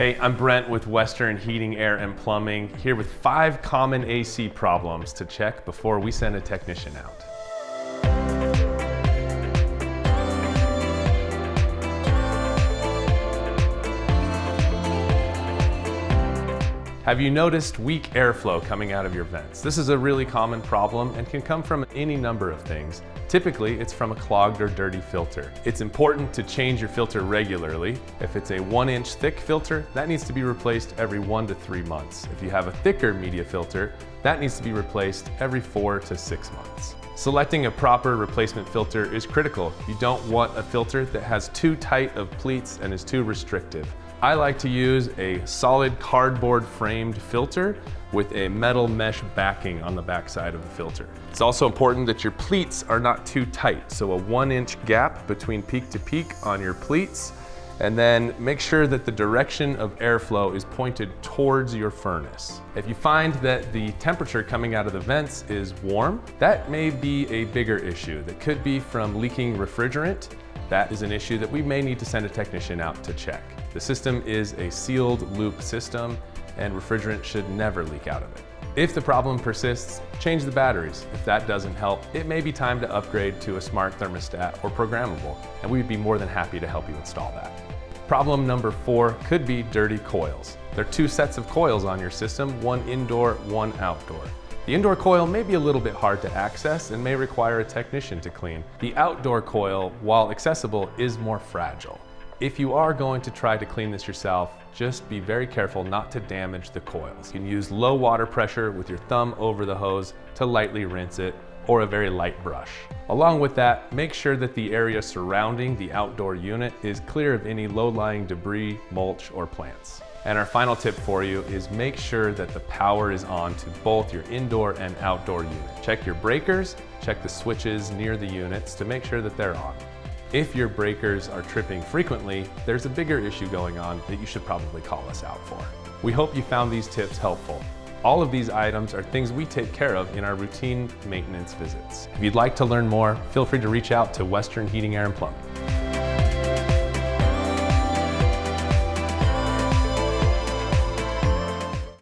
Hey, I'm Brent with Western Heating, Air, and Plumbing, here with 5 common AC problems to check before we send a technician out. Have you noticed weak airflow coming out of your vents? This is a really common problem and can come from any number of things. Typically, it's from a clogged or dirty filter. It's important to change your filter regularly. If it's a 1-inch thick filter, that needs to be replaced every 1 to 3 months. If you have a thicker media filter, that needs to be replaced every 4 to 6 months. Selecting a proper replacement filter is critical. You don't want a filter that has too tight of pleats and is too restrictive. I like to use a solid cardboard framed filter with a metal mesh backing on the backside of the filter. It's also important that your pleats are not too tight, so a 1-inch gap between peak to peak on your pleats, and then make sure that the direction of airflow is pointed towards your furnace. If you find that the temperature coming out of the vents is warm, that may be a bigger issue. That could be from leaking refrigerant. That is an issue that we may need to send a technician out to check. The system is a sealed loop system and refrigerant should never leak out of it. If the problem persists, change the batteries. If that doesn't help, it may be time to upgrade to a smart thermostat or programmable, and we'd be more than happy to help you install that. Problem number 4 could be dirty coils. There are 2 sets of coils on your system, one indoor, one outdoor. The indoor coil may be a little bit hard to access and may require a technician to clean. The outdoor coil, while accessible, is more fragile. If you are going to try to clean this yourself, just be very careful not to damage the coils. You can use low water pressure with your thumb over the hose to lightly rinse it, or a very light brush. Along with that, make sure that the area surrounding the outdoor unit is clear of any low-lying debris, mulch, or plants. And our final tip for you is make sure that the power is on to both your indoor and outdoor unit. Check your breakers, check the switches near the units to make sure that they're on. If your breakers are tripping frequently, there's a bigger issue going on that you should probably call us out for. We hope you found these tips helpful. All of these items are things we take care of in our routine maintenance visits. If you'd like to learn more, feel free to reach out to Western Heating, Air, and Plumbing.